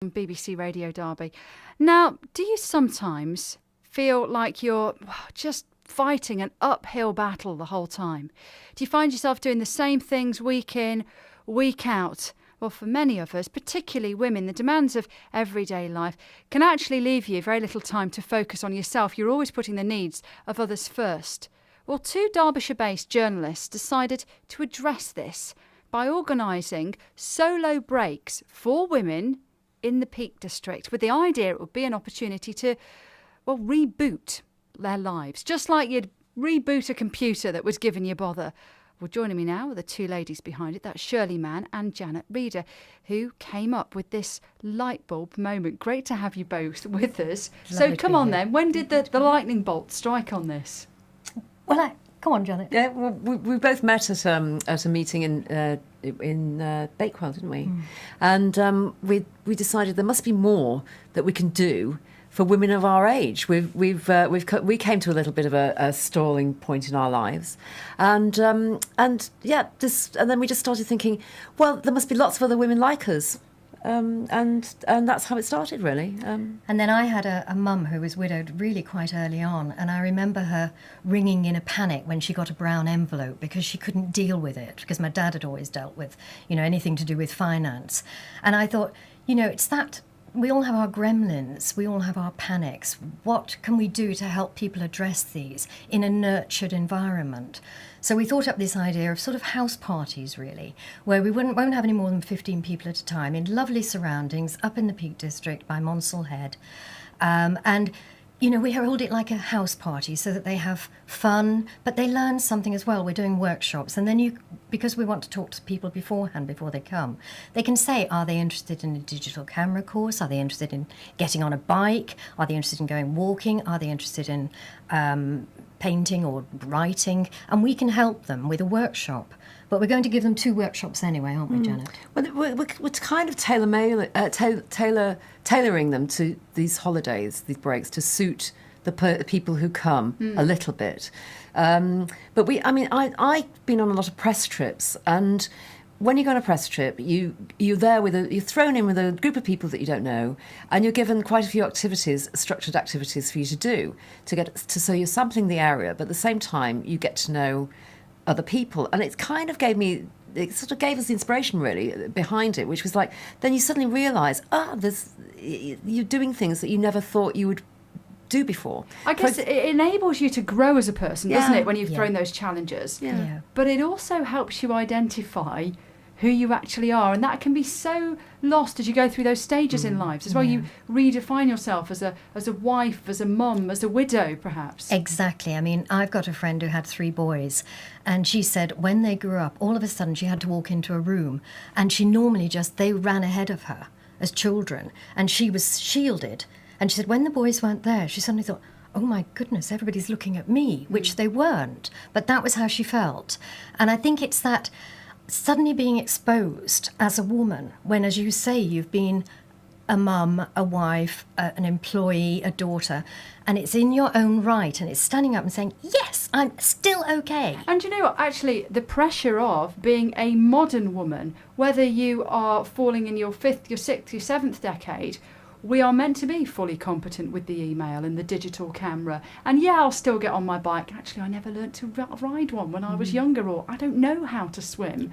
BBC Radio Derby. Now, do you sometimes feel like you're just fighting an uphill battle the whole time? Do you find yourself doing the same things week in, week out? Well, for many of us, particularly women, the demands of everyday life can actually leave you very little time to focus on yourself. You're always putting the needs of others first. Well, two Derbyshire-based journalists decided to address this by organising solo breaks for women in the Peak District, with the idea it would be an opportunity to, reboot their lives, just like you'd reboot a computer that was giving you bother. Well, joining me now are the two ladies behind it, that's Shirley Mann and Janet Reader, who came up with this light bulb moment. Great to have you both with us. So come on then, when did the lightning bolt strike on this? Well, come on, Janet. Yeah, well, we both met at a meeting in Bakewell, didn't we? And we decided there must be more that we can do for women of our age. We came to a little bit of a stalling point in our lives, and then we just started thinking, well, there must be lots of other women like us. And that's how it started, really. And then I had a mum who was widowed really quite early on, and I remember her ringing in a panic when she got a brown envelope because she couldn't deal with it, because my dad had always dealt with, anything to do with finance. And I thought, it's that we all have our gremlins, we all have our panics. What can we do to help people address these in a nurtured environment? So we thought up this idea of sort of house parties, really, where we won't have any more than 15 people at a time in lovely surroundings up in the Peak District by Monsell Head. We hold it like a house party so that they have fun, but they learn something as well. We're doing workshops, and then because we want to talk to people beforehand, before they come, they can say, are they interested in a digital camera course? Are they interested in getting on a bike? Are they interested in going walking? Are they interested in painting or writing? And we can help them with a workshop. But we're going to give them 2 workshops anyway, aren't we, Janet? Well, we're kind of tailoring them to these holidays, these breaks, to suit the people who come a little bit. But I've been on a lot of press trips, and when you go on a press trip, you're thrown in with a group of people that you don't know, and you're given quite a few structured activities for you to do so you're sampling the area, but at the same time you get to know other people. And it kind of gave us the inspiration really behind it, which was like, then you suddenly realise, you're doing things that you never thought you would do before. I guess it enables you to grow as a person, doesn't it, when you've thrown those challenges? Yeah. But it also helps you identify who you actually are, and that can be so lost as you go through those stages in lives as well. You redefine yourself as a wife, as a mum, as a widow, perhaps. Exactly. I mean, I've got a friend who had 3 boys, and she said when they grew up, all of a sudden she had to walk into a room, and she normally they ran ahead of her as children, and she was shielded. And she said when the boys weren't there, she suddenly thought, oh my goodness, everybody's looking at me, which they weren't. But that was how she felt. And I think it's that suddenly being exposed as a woman when, as you say, you've been a mum, a wife, an employee, a daughter, and it's in your own right, and it's standing up and saying, yes, I'm still okay. And you know what, actually, the pressure of being a modern woman, whether you are falling in your 5th, your 6th, your 7th decade, we are meant to be fully competent with the email and the digital camera. And I'll still get on my bike. Actually, I never learnt to ride one when I was younger, or I don't know how to swim.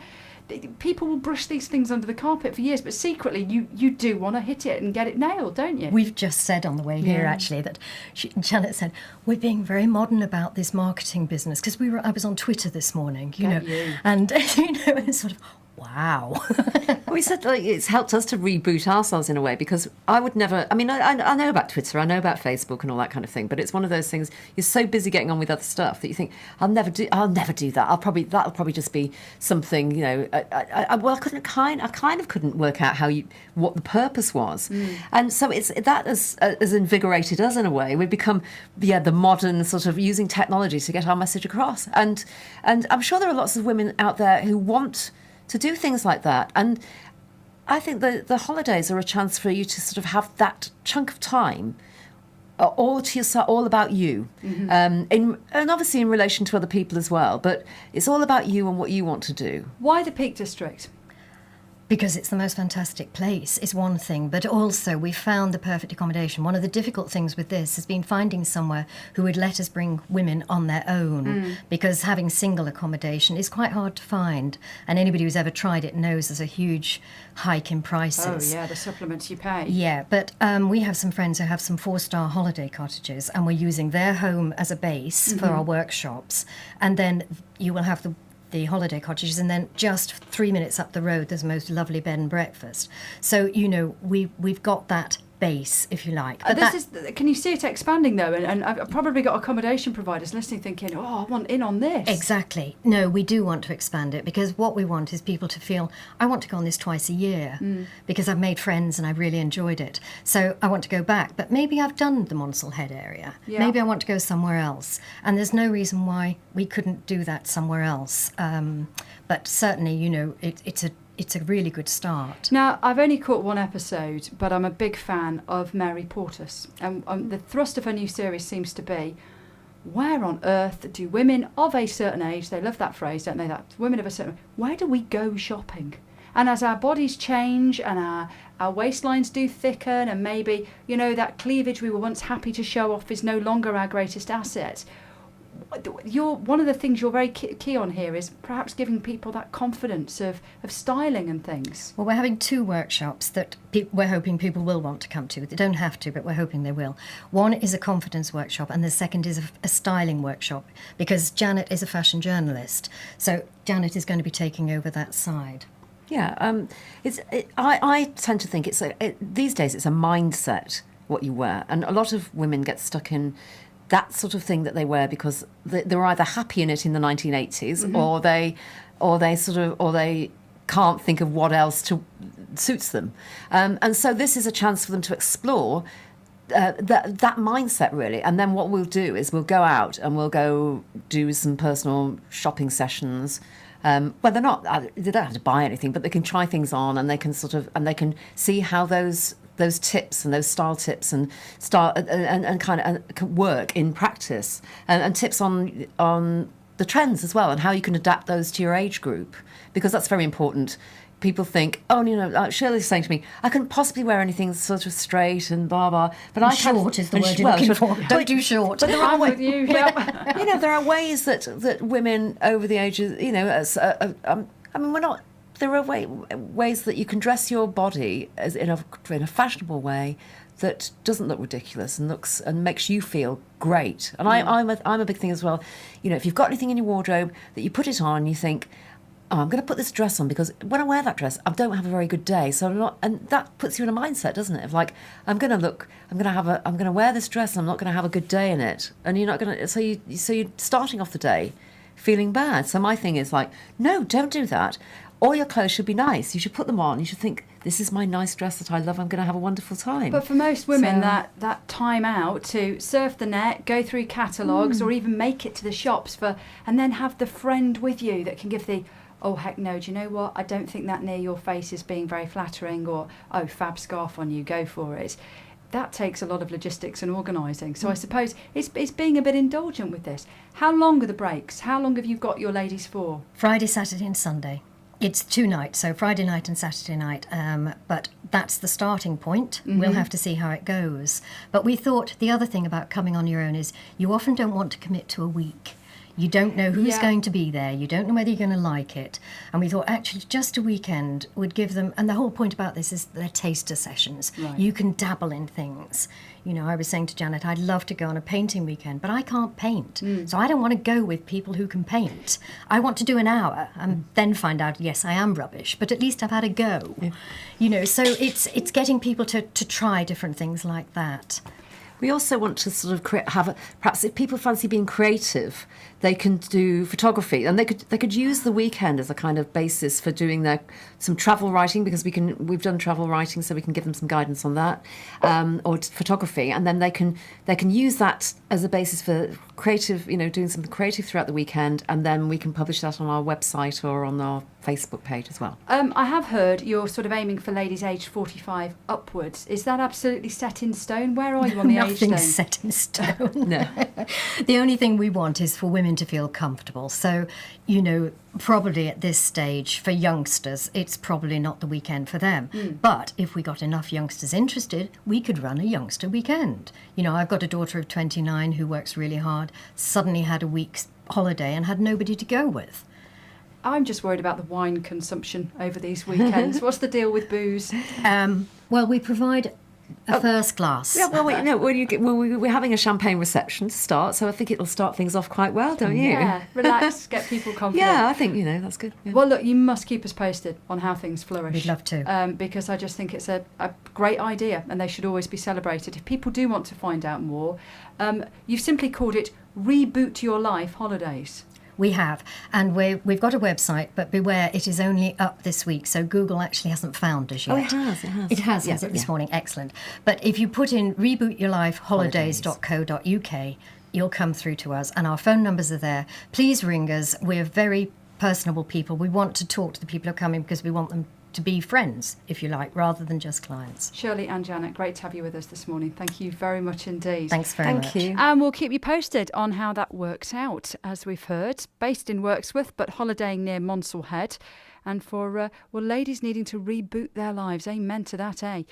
People will brush these things under the carpet for years, but secretly you do want to hit it and get it nailed, don't you? We've just said on the way here, actually, that Janet said, we're being very modern about this marketing business, because I was on Twitter this morning, and it's sort of, wow. We said it's helped us to reboot ourselves in a way, because I would never, I know about Twitter, I know about Facebook and all that kind of thing, but it's one of those things, you're so busy getting on with other stuff that you think, I'll never do that. That'll probably just be something, I kind of couldn't work out what the purpose was. And so that has invigorated us in a way. We've become, the modern sort of using technology to get our message across. And I'm sure there are lots of women out there who want to do things like that. And I think the holidays are a chance for you to sort of have that chunk of time all to yourself, all about you, and obviously in relation to other people as well. But it's all about you and what you want to do. Why the Peak District? Because it's the most fantastic place is one thing, but also we found the perfect accommodation. One of the difficult things with this has been finding somewhere who would let us bring women on their own, because having single accommodation is quite hard to find. And anybody who's ever tried it knows there's a huge hike in prices. Oh, yeah, the supplements you pay. Yeah, but we have some friends who have some 4-star holiday cottages, and we're using their home as a base for our workshops. And then you will have the holiday cottages, and then just 3 minutes up the road there's the most lovely bed and breakfast. So we've got that base, if you like. But can you see it expanding though? And I've probably got accommodation providers listening thinking, I want in on this. Exactly. No, we do want to expand it, because what we want is people to feel, I want to go on this twice a year because I've made friends and I've really enjoyed it. So I want to go back, but maybe I've done the Monsell Head area. Yeah. Maybe I want to go somewhere else. And there's no reason why we couldn't do that somewhere else. But certainly, it's a really good start. Now, I've only caught one episode, but I'm a big fan of Mary Portas. And the thrust of her new series seems to be, where on earth do women of a certain age, they love that phrase, don't they, that women of a certain age, where do we go shopping? And as our bodies change and our waistlines do thicken, and maybe, that cleavage we were once happy to show off is no longer our greatest asset, one of the things you're very key on here is perhaps giving people that confidence of styling and things. Well, we're having 2 workshops that we're hoping people will want to come to. They don't have to, but we're hoping they will. One is a confidence workshop, and the second is a styling workshop, because Janet is a fashion journalist. So Janet is going to be taking over that side. Yeah, I tend to think these days it's a mindset what you wear, and a lot of women get stuck in that sort of thing that they wear because they were either happy in it in the 1980s, or they can't think of what else suits them, and so this is a chance for them to explore that mindset really. And then what we'll do is we'll go out and we'll go do some personal shopping sessions. Well, they don't have to buy anything, but they can try things on, and they can see how those tips and those style tips and can work in practice, and tips on the trends as well, and how you can adapt those to your age group, because that's very important. People think, Shirley's saying to me, I couldn't possibly wear anything sort of straight and blah blah. But I short is the word you're looking for. Don't do short. But there are with you. Yep. There are ways that women over the ages, we're not. There are ways that you can dress your body as in a fashionable way that doesn't look ridiculous and makes you feel great. And I'm a big thing as well. If you've got anything in your wardrobe that you put it on, and you think, I'm going to put this dress on because when I wear that dress, I don't have a very good day. So I'm not, and that puts you in a mindset, doesn't it? Of like, I'm going to wear this dress and I'm not going to have a good day in it. And you're not going to, so you're starting off the day feeling bad. So my thing is like, no, don't do that. All your clothes should be nice. You should put them on. You should think, this is my nice dress that I love. I'm going to have a wonderful time. But for most women, that time out to surf the net, go through catalogues, or even make it to the shops and then have the friend with you that can give the, oh, heck no, do you know what? I don't think that near your face is being very flattering, or, oh, fab scarf on you, go for it. That takes a lot of logistics and organising. So I suppose it's being a bit indulgent with this. How long are the breaks? How long have you got your ladies for? Friday, Saturday and Sunday. It's 2 nights, so Friday night and Saturday night, but that's the starting point. We'll have to see how it goes. But we thought the other thing about coming on your own is you often don't want to commit to a week. You don't know who's going to be there. You don't know whether you're going to like it. And we thought actually just a weekend would give them, and the whole point about this is they're taster sessions. Right. You can dabble in things. I was saying to Janet, I'd love to go on a painting weekend, but I can't paint. So I don't want to go with people who can paint. I want to do an hour and then find out, yes, I am rubbish, but at least I've had a go. Yeah. So it's getting people to try different things like that. We also want to sort of perhaps if people fancy being creative, they can do photography, and they could use the weekend as a kind of basis for doing some travel writing, because we've done travel writing, so we can give them some guidance on that, or photography, and then they can use that as a basis for creative, doing something creative throughout the weekend, and then we can publish that on our website or on our Facebook page as well. I have heard you're sort of aiming for ladies aged 45 upwards. Is that absolutely set in stone? Where are you on the age stone? Nothing's set in stone. No. The only thing we want is for women to feel comfortable. So, probably at this stage for youngsters, it's probably not the weekend for them. But if we got enough youngsters interested, we could run a youngster weekend. I've got a daughter of 29 who works really hard, suddenly had a week's holiday and had nobody to go with. I'm just worried about the wine consumption over these weekends. What's the deal with booze? Well, we provide a first glass. Yeah, we're having a champagne reception to start, so I think it'll start things off quite well, don't you? Yeah, relax, get people confident. Yeah, I think, that's good. Yeah. Well, look, you must keep us posted on how things flourish. We'd love to. Because I just think it's a great idea and they should always be celebrated. If people do want to find out more, you've simply called it Reboot Your Life Holidays. We have, and we've got a website, but beware, it is only up this week, so Google actually hasn't found us yet. Oh, it has. It has it this morning? Excellent. But if you put in rebootyourlifeholidays.co.uk, you'll come through to us, and our phone numbers are there. Please ring us. We're very personable people. We want to talk to the people who are coming because we want them to be friends, if you like, rather than just clients. Shirley and Janet, great to have you with us this morning. Thank you very much indeed. Thanks very much. Thank you. And we'll keep you posted on how that works out, as we've heard. Based in Wirksworth, but holidaying near Monsell Head. And for, ladies needing to reboot their lives. Amen to that, eh?